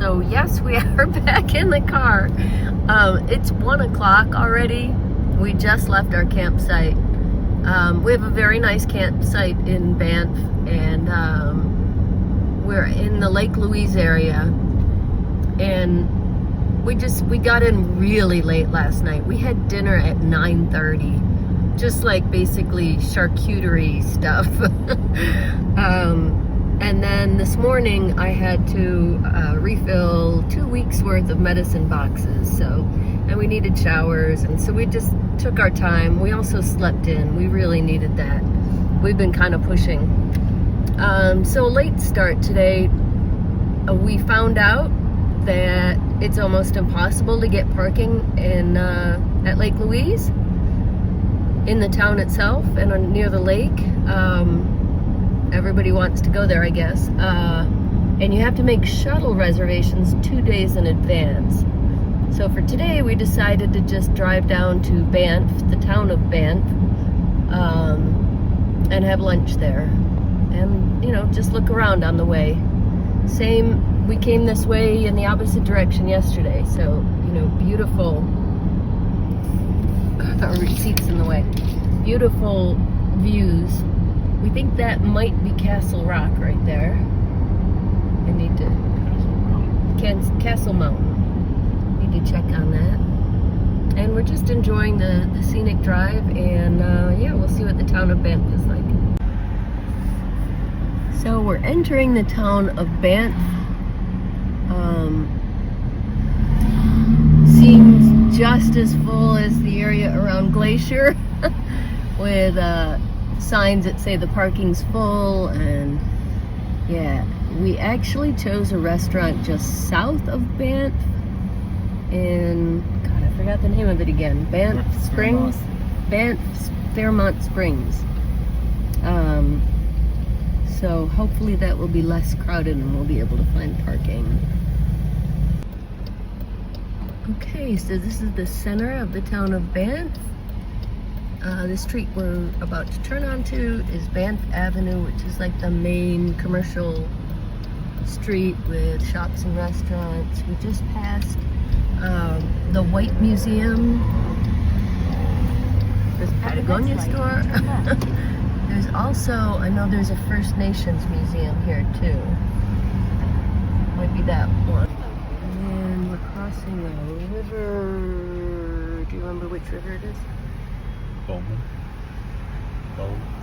So yes, we are back in the car. It's 1 o'clock already. We just left our campsite. We have a very nice campsite in Banff, and we're in the Lake Louise area. And we got in really late last night. We had dinner at 9:30. Just like basically charcuterie stuff. And then this morning I had to refill 2 weeks worth of medicine boxes. And we needed showers, and so we just took our time. We also slept in. We really needed that. We've been kind of pushing. So late start today. We found out that it's almost impossible to get parking in at Lake Louise, in the town itself and near the lake. Everybody wants to go there, I guess. And you have to make shuttle reservations 2 days in advance. So for today, we decided to just drive down to Banff, the town of Banff, and have lunch there. And, you know, just look around on the way. We came this way in the opposite direction yesterday. So, you know, beautiful. Our seats in the way. Beautiful views. We think that might be Castle Rock right there. I need to... Castle Mountain. Need to check on that. And we're just enjoying the scenic drive, and yeah, we'll see what the town of Banff is like. So we're entering the town of Banff. Seems just as full as the area around Glacier, with signs that say the parking's full. And yeah, we actually chose a restaurant just south of Banff in, God, I forgot the name of it again. Banff Springs? Banff Fairmont Springs. So hopefully that will be less crowded and we'll be able to find parking. Okay, so this is the center of the town of Banff. The street we're about to turn onto is Banff Avenue, which is like the main commercial street with shops and restaurants. We just passed the White Museum. There's a Patagonia store. There's also, I know there's a First Nations museum here too. Might be that one. And we're crossing the river. Do you remember which river it is?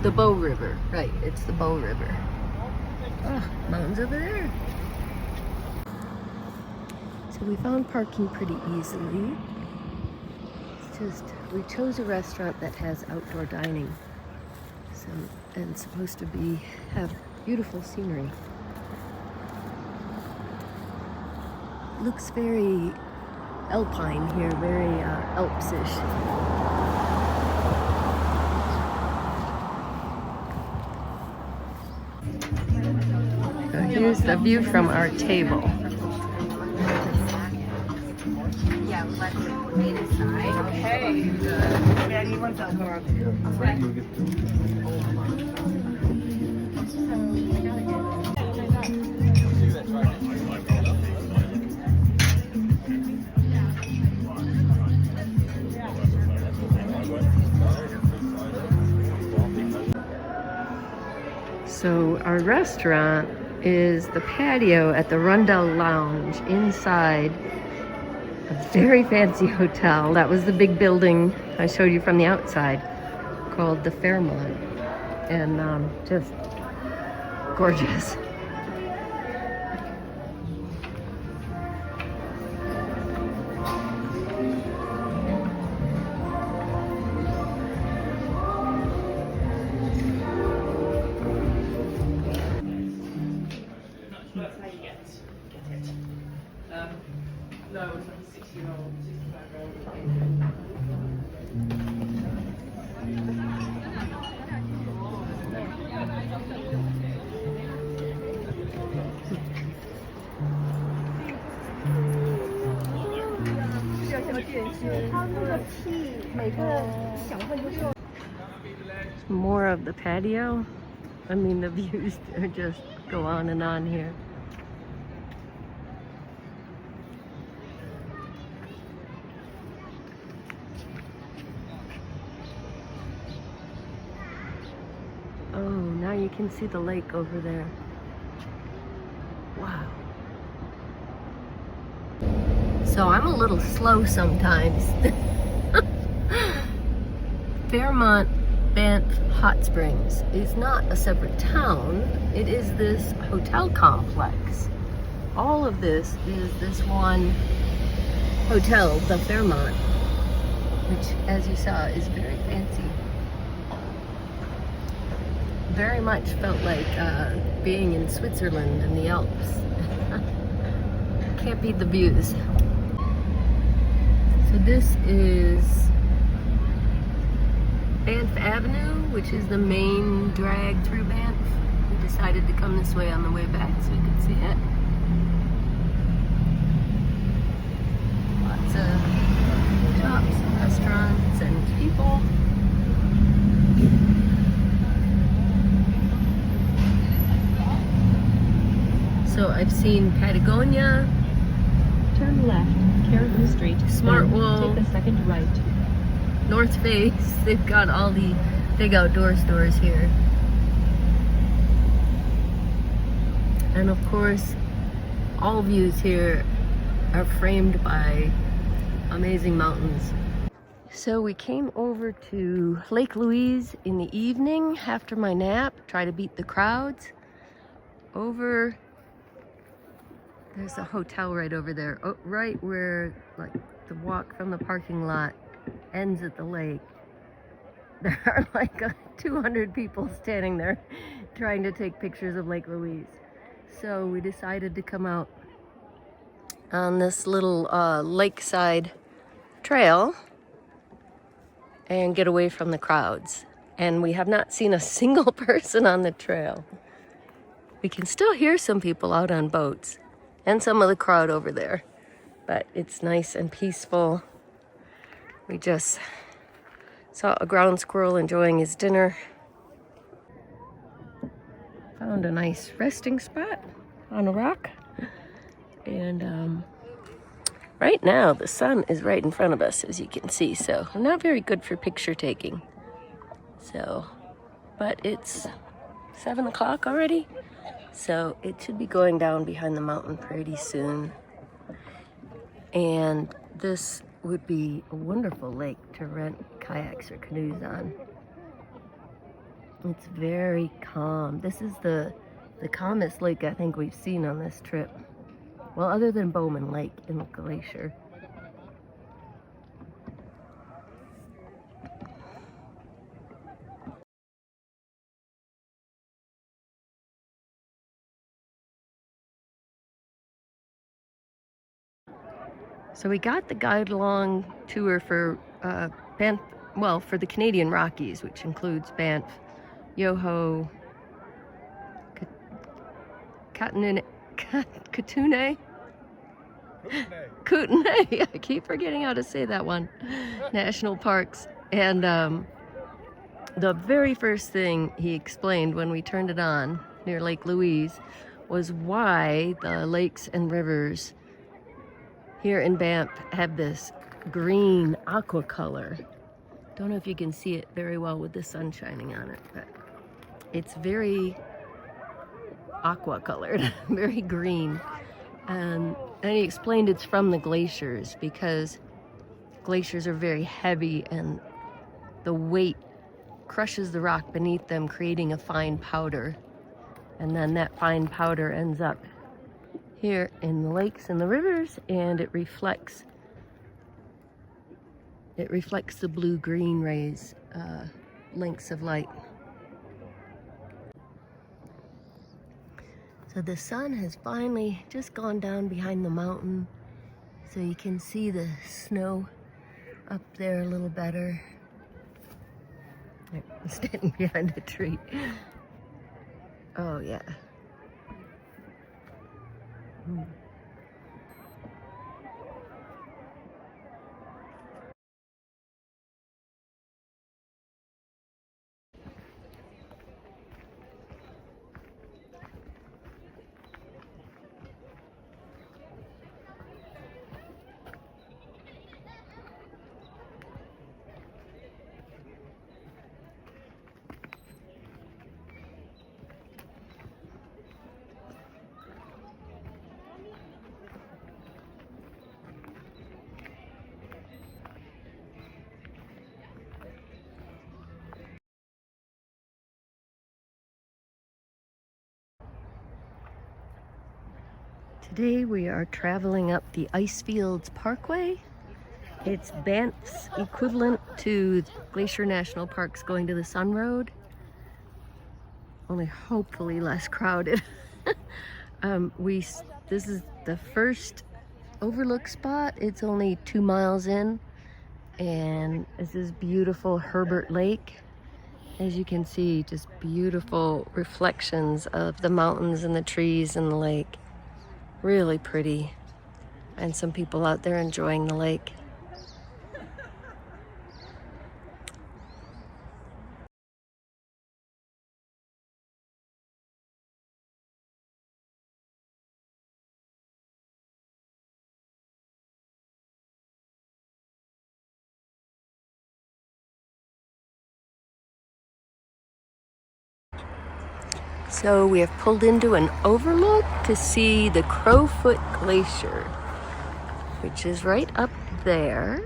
The Bow River, right, it's the Bow River. Oh, mountains over there. So we found parking pretty easily. It's just, we chose a restaurant that has outdoor dining. And it's supposed to have beautiful scenery. Looks very alpine here, very Alps-ish. Here's the view from our table. Yeah, let's wait inside. Okay. Yeah, you want that more. So our restaurant is the patio at the Rundell Lounge inside a very fancy hotel. That was the big building I showed you from the outside, called the Fairmont, and just gorgeous. No, it's like a 60-year-old, 65-year-old. More of the patio. I mean, the views just go on and on here. can see the lake over there. Wow. So I'm a little slow sometimes. Fairmont Banff Hot Springs is not a separate town. It is this hotel complex. All of this is this one hotel, the Fairmont, which, as you saw, is very fancy. Very much felt like being in Switzerland in the Alps. Can't beat the views. So this is Banff Avenue, which is the main drag through Banff. We decided to come this way on the way back so we could see it. Lots of shops and restaurants and people. So I've seen Patagonia. Turn left, Caribou Street. Smartwool. Take the second right. North Face. They've got all the big outdoor stores here. And of course, all views here are framed by amazing mountains. So we came over to Lake Louise in the evening after my nap, try to beat the crowds. There's a hotel right over there, right where like the walk from the parking lot ends at the lake. There are like 200 people standing there trying to take pictures of Lake Louise. So we decided to come out on this little lakeside trail and get away from the crowds. And we have not seen a single person on the trail. We can still hear some people out on boats and some of the crowd over there, but it's nice and peaceful. We just saw a ground squirrel enjoying his dinner. Found a nice resting spot on a rock. And right now the sun is right in front of us, as you can see, so not very good for picture taking. So, but it's 7 o'clock already, so it should be going down behind the mountain pretty soon. And this would be a wonderful lake to rent kayaks or canoes on. It's very calm. This is the calmest lake I think we've seen on this trip. Well, other than Bowman Lake in the glacier. So we got the guide-along tour for Banff, well, for the Canadian Rockies, which includes Banff, Yoho, Kootenay, Kootenay. I keep forgetting how to say that one. National parks. And the very first thing he explained when we turned it on near Lake Louise was why the lakes and rivers here in Banff have this green aqua color. Don't know if you can see it very well with the sun shining on it, but it's very aqua colored, very green. And he explained it's from the glaciers, because glaciers are very heavy and the weight crushes the rock beneath them, creating a fine powder. And then that fine powder ends up here in the lakes and the rivers, and it reflects the blue-green rays, lengths of light. So the sun has finally just gone down behind the mountain, so you can see the snow up there a little better. I'm standing behind a tree. Oh yeah. Today we are traveling up the Icefields Parkway. It's Banff's equivalent to Glacier National Park's going to the Sun Road. Only hopefully less crowded. This is the first overlook spot. It's only 2 miles in, and this is beautiful Herbert Lake. As you can see, just beautiful reflections of the mountains and the trees and the lake. Really pretty, and some people out there enjoying the lake. So we have pulled into an overlook to see the Crowfoot Glacier, which is right up there.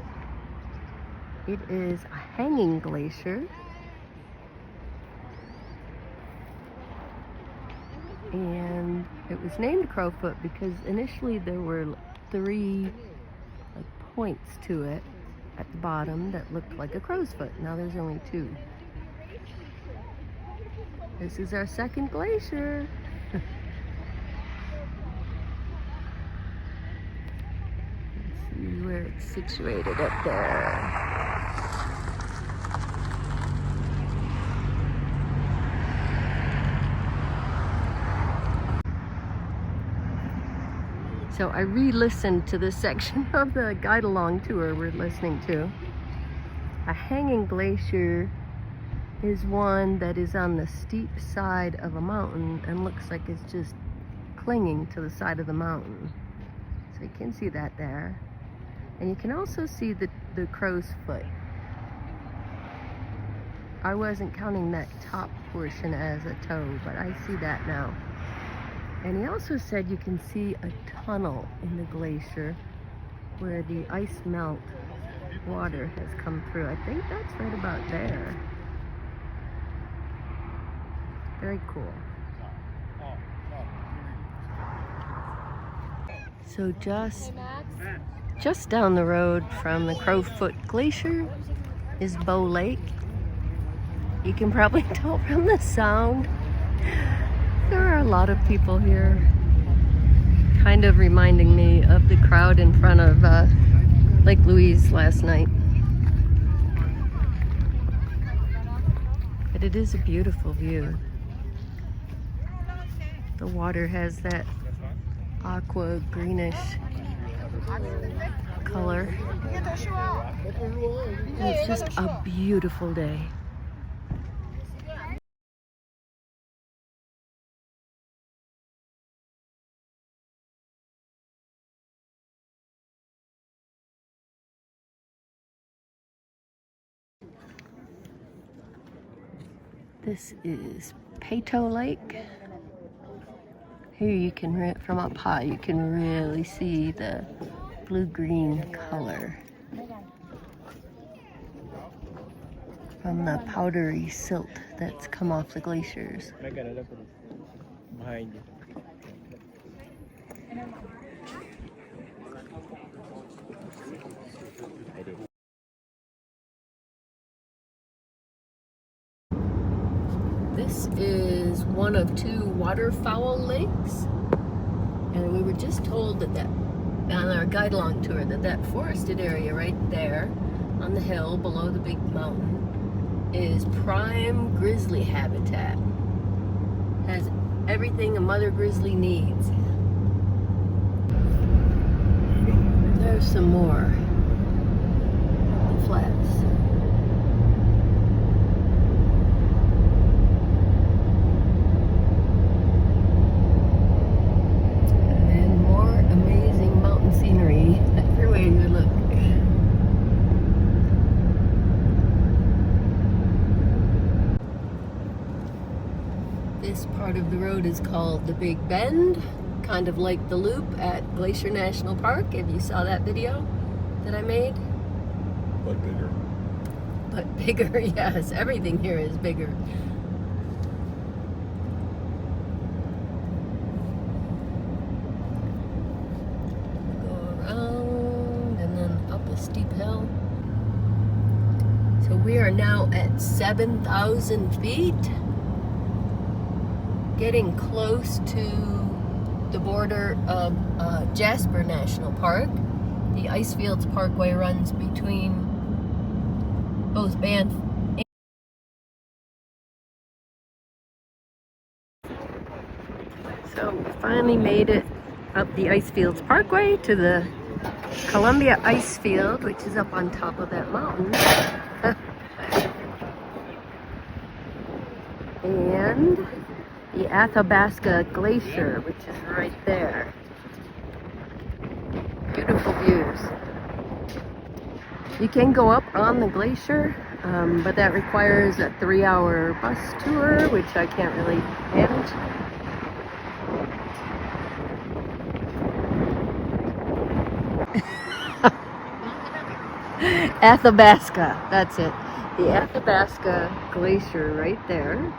It is a hanging glacier. And it was named Crowfoot because initially there were 3 points to it at the bottom that looked like a crow's foot. Now there's only 2. This is our second glacier. Let's see where it's situated up there. So I re-listened to this section of the guide-along tour we're listening to. A hanging glacier is one that is on the steep side of a mountain and looks like it's just clinging to the side of the mountain. So you can see that there. And you can also see the crow's foot. I wasn't counting that top portion as a toe, but I see that now. And he also said you can see a tunnel in the glacier where the ice melt water has come through. I think that's right about there. Very cool. So just down the road from the Crowfoot Glacier is Bow Lake. You can probably tell from the sound. There are a lot of people here, kind of reminding me of the crowd in front of Lake Louise last night. But it is a beautiful view. The water has that aqua greenish color. And it's just a beautiful day. This is Peyto Lake. Here you can, from up high, you can really see the blue-green color from the powdery silt that's come off the glaciers. This is one of 2 waterfowl lakes, and we were just told that on our guide-along tour that forested area right there on the hill below the big mountain is prime grizzly habitat. Has everything a mother grizzly needs. There's some more flats. Scenery everywhere you look. This part of the road is called the Big Bend, kind of like the loop at Glacier National Park, if you saw that video that I made. But bigger. But bigger, yes. Everything here is bigger. We are now at 7,000 feet, getting close to the border of Jasper National Park. The Icefields Parkway runs between both Banff and... So we finally made it up the Icefields Parkway to the Columbia Ice Field, which is up on top of that mountain. And the Athabasca Glacier, which is right there. Beautiful views. You can go up on the glacier, but that requires a 3-hour bus tour, which I can't really manage. Athabasca, that's it. The Athabasca Glacier right there.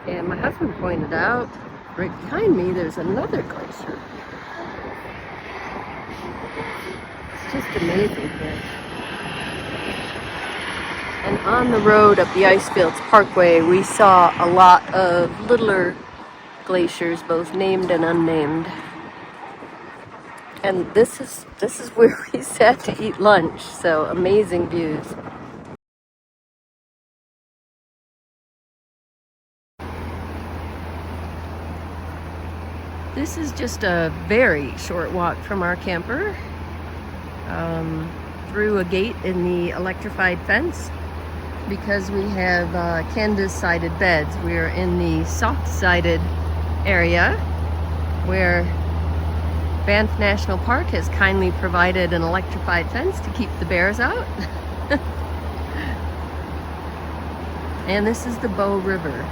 And my husband pointed out, right behind me, there's another glacier. It's just amazing here. And on the road up the Icefields Parkway, we saw a lot of littler glaciers, both named and unnamed. And this is where we sat to eat lunch, so amazing views. This is just a very short walk from our camper, through a gate in the electrified fence, because we have canvas-sided beds. We are in the soft-sided area where Banff National Park has kindly provided an electrified fence to keep the bears out. And this is the Bow River.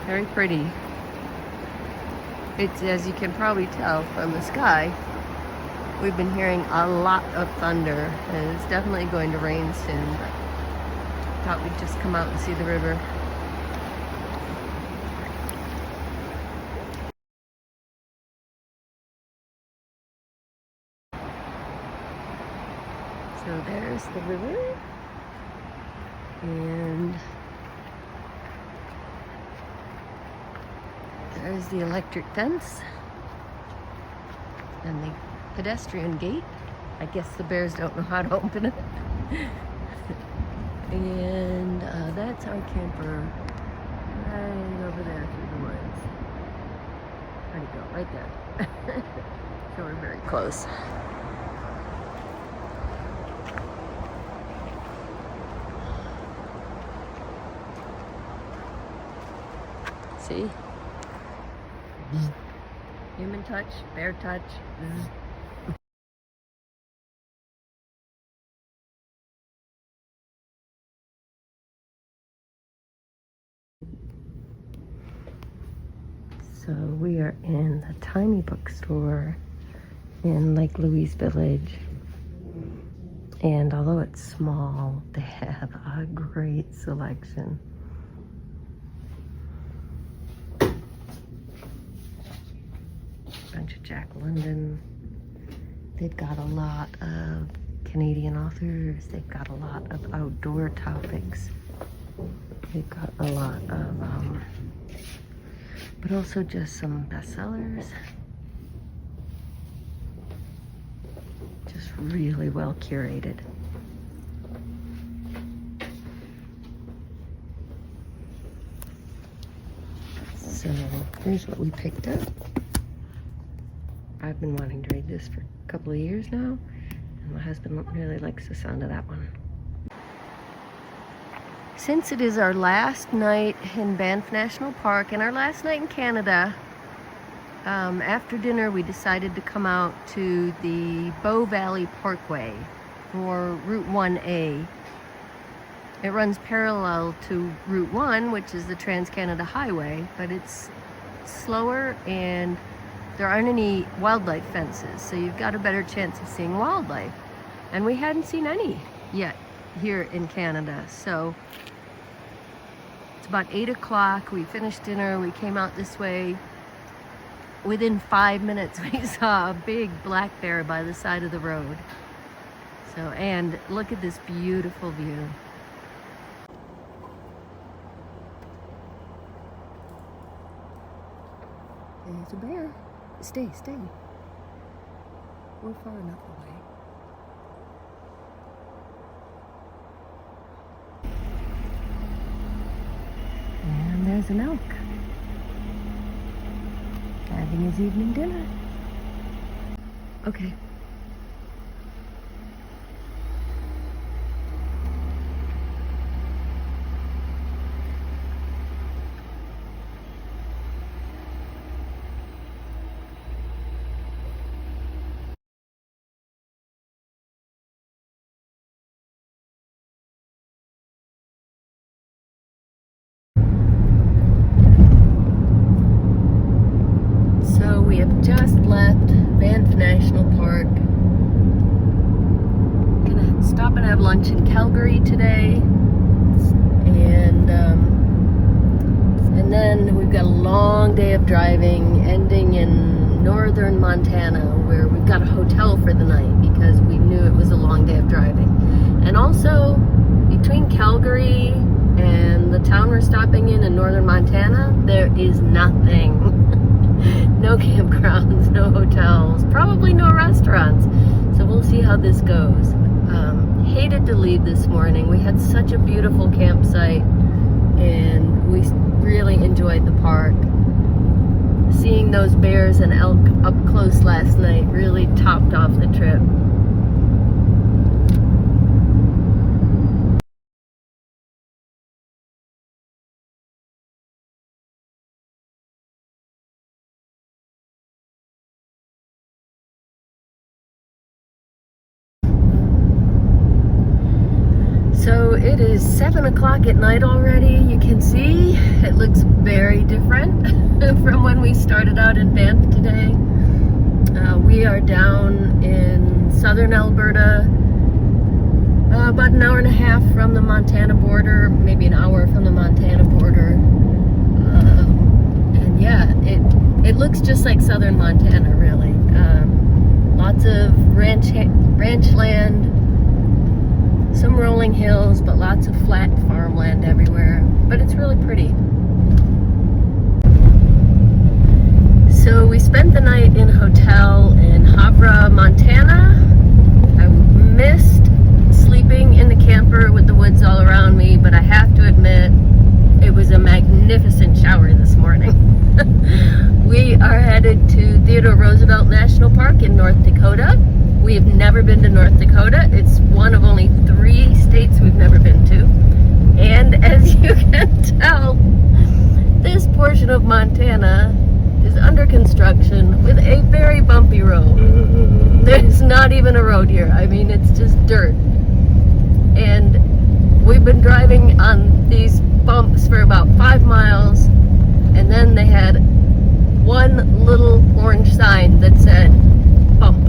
Very pretty. It's, as you can probably tell from the sky, we've been hearing a lot of thunder, and it's definitely going to rain soon. But thought we'd just come out and see the river. So there's the river, and there's the electric fence and the pedestrian gate. I guess the bears don't know how to open it. And that's our camper right over there through the woods. Where'd it go? Right there. So we're very close. See? Human touch, bear touch. So we are in a tiny bookstore in Lake Louise Village. And although it's small, they have a great selection. Bunch of Jack London. They've got a lot of Canadian authors. They've got a lot of outdoor topics. They've got a lot of, but also just some bestsellers. Just really well curated. So here's what we picked up. I've been wanting to read this for a couple of years now, and my husband really likes the sound of that one. Since it is our last night in Banff National Park and our last night in Canada, after dinner we decided to come out to the Bow Valley Parkway, or Route 1A. It runs parallel to Route 1, which is the Trans-Canada Highway, but it's slower and there aren't any wildlife fences, so you've got a better chance of seeing wildlife. And we hadn't seen any yet here in Canada, so it's about 8 o'clock. We finished dinner, we came out this way. Within 5 minutes, we saw a big black bear by the side of the road. So, and look at this beautiful view. There's a bear. Stay. We're far enough away. And there's an elk having his evening dinner. Okay. So we have just left Banff National Park. Gonna stop and have lunch in Calgary today, and then we've got a long day of driving, ending in northern Montana, where we've got a hotel for the night because we knew it was a long day of driving. And also between Calgary and the town we're stopping in northern Montana, there is nothing. No campgrounds, no hotels, probably no restaurants. So we'll see how this goes. Hated to leave this morning. We had such a beautiful campsite and we really enjoyed the park. Seeing those bears and elk up close last night really topped off the trip. So it is 7 o'clock at night already. You can see it looks very different from when we started out in Banff today. We are down in southern Alberta, about an hour and a half from the Montana border, maybe an hour from the Montana border. And yeah, it looks just like southern Montana, really. Lots of ranch land, some rolling hills, but lots of flat farmland everywhere. But it's really pretty. So we spent the night in a hotel in Havre, Montana. I missed sleeping in the camper with the woods all around me, but I have to admit, it was a magnificent shower this morning. We are headed to Theodore Roosevelt National Park in North Dakota. We have never been to North Dakota. It's one of only 3 states we've never been to. And as you can tell, this portion of Montana is under construction with a very bumpy road. There's not even a road here. I mean, it's just dirt. And we've been driving on these bumps for about 5 miles, and then they had one little orange sign that said, bump.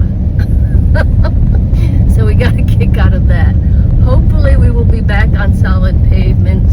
So we got a kick out of that. Hopefully we will be back on solid pavement